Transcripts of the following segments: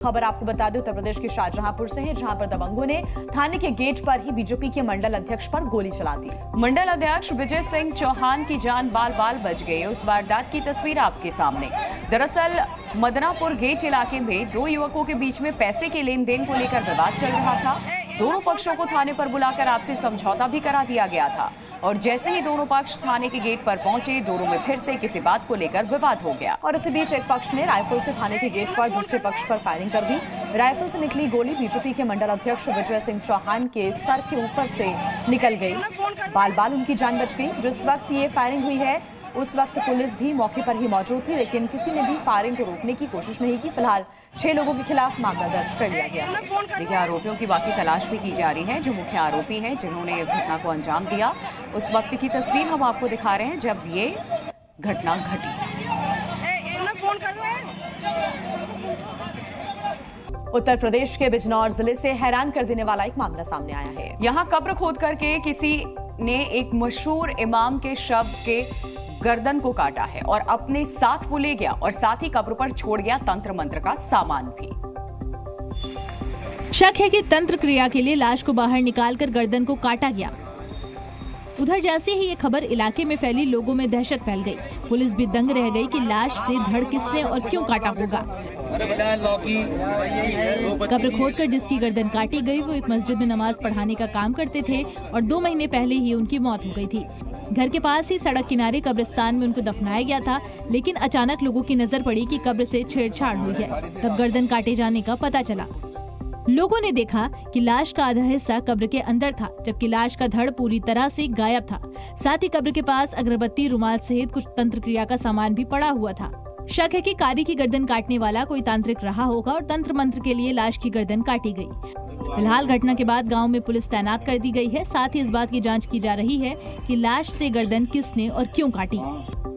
खबर आपको बता दें उत्तर प्रदेश के शाहजहांपुर से है, जहां पर दबंगों ने थाने के गेट पर ही बीजेपी के मंडल अध्यक्ष पर गोली चला दी। मंडल अध्यक्ष विजय सिंह चौहान की जान बाल बाल बच गई। उस वारदात की तस्वीर आपके सामने। दरअसल मदनापुर गेट इलाके में दो युवकों के बीच में पैसे के लेन देन को लेकर विवाद चल रहा था। दोनों पक्षों को थाने पर बुलाकर आपसी समझौता भी करा दिया गया था और जैसे ही दोनों पक्ष थाने के गेट पर पहुंचे, दोनों में फिर से किसी बात को लेकर विवाद हो गया और इसी बीच एक पक्ष ने राइफल से थाने के गेट पर दूसरे पक्ष पर फायरिंग कर दी। राइफल से निकली गोली बीजेपी के मंडल अध्यक्ष विजय सिंह चौहान के सर के ऊपर से निकल गई। बाल बाल उनकी जान बच गई। जिस वक्त ये फायरिंग हुई है उस वक्त पुलिस भी मौके पर ही मौजूद थी, लेकिन किसी ने भी फायरिंग को रोकने की कोशिश नहीं की। फिलहाल 6 लोगों के खिलाफ मामला दर्ज कर लिया गया है। देखिए, आरोपियों की बाकी तलाश भी की जा रही है। जो मुख्य आरोपी हैं जिन्होंने इस घटना को अंजाम दिया, उस वक्त की तस्वीर हम आपको दिखा रहे हैं जब ये घटना घटी। उत्तर प्रदेश के बिजनौर जिले से हैरान कर देने वाला एक मामला सामने आया है। यहाँ कब्र खोद करके किसी ने एक मशहूर इमाम के शव के गर्दन को काटा है और अपने साथ वो ले गया और साथ ही कब्र पर छोड़ गया तंत्र मंत्र का सामान भी। शक है कि तंत्र क्रिया के लिए लाश को बाहर निकालकर गर्दन को काटा गया। उधर जैसे ही ये खबर इलाके में फैली, लोगों में दहशत फैल गई। पुलिस भी दंग रह गई कि लाश से धड़ किसने और क्यों काटा होगा। कब्र खोदकर जिसकी गर्दन काटी गई वो एक मस्जिद में नमाज पढ़ाने का काम करते थे और 2 महीने पहले ही उनकी मौत हो गई थी। घर के पास ही सड़क किनारे कब्रिस्तान में उनको दफनाया गया था, लेकिन अचानक लोगों की नजर पड़ी कि कब्र से छेड़छाड़ हुई है। तब गर्दन काटे जाने का पता चला। लोगों ने देखा कि लाश का आधा हिस्सा कब्र के अंदर था, जबकि लाश का धड़ पूरी तरह से गायब था। साथ ही कब्र के पास अगरबत्ती, रुमाल सहित कुछ तंत्र क्रिया का सामान भी पड़ा हुआ था। शक है कि कारी की गर्दन काटने वाला कोई तांत्रिक रहा होगा और तंत्र मंत्र के लिए लाश की गर्दन काटी गई। फिलहाल घटना के बाद गांव में पुलिस तैनात कर दी गई है। साथ ही इस बात की जांच की जा रही है कि लाश से गर्दन किसने और क्यों काटी।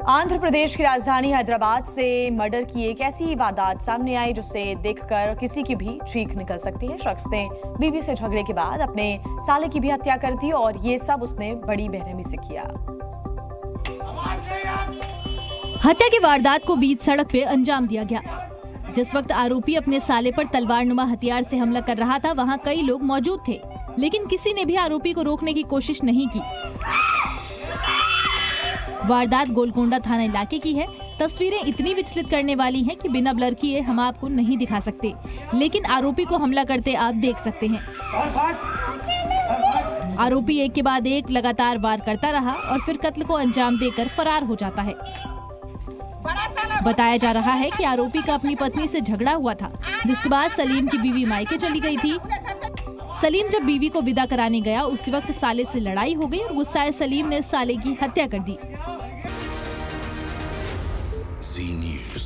आंध्र प्रदेश की राजधानी हैदराबाद से मर्डर की एक ऐसी वारदात सामने आई जिसे देखकर किसी की भी चीख निकल सकती है। शख्स ने बीवी से झगड़े के बाद अपने साले की भी हत्या कर दी और ये सब उसने बड़ी बेरहमी से किया। हत्या की वारदात को बीच सड़क पे अंजाम दिया गया। जिस वक्त आरोपी अपने साले पर तलवारनुमा हथियार से हमला कर रहा था, वहां कई लोग मौजूद थे, लेकिन किसी ने भी आरोपी को रोकने की कोशिश नहीं की। वारदात गोलकोंडा थाना इलाके की है। तस्वीरें इतनी विचलित करने वाली हैं कि बिना ब्लर किए हम आपको नहीं दिखा सकते, लेकिन आरोपी को हमला करते आप देख सकते हैं। आरोपी एक के बाद एक लगातार वार करता रहा और फिर कत्ल को अंजाम देकर फरार हो जाता है। बताया जा रहा है कि आरोपी का अपनी पत्नी से झगड़ा हुआ था, जिसके बाद सलीम की बीवी मायके चली गई थी। सलीम जब बीवी को विदा कराने गया, उसी वक्त साले से लड़ाई हो गई और गुस्साए सलीम ने साले की हत्या कर दी। Z News।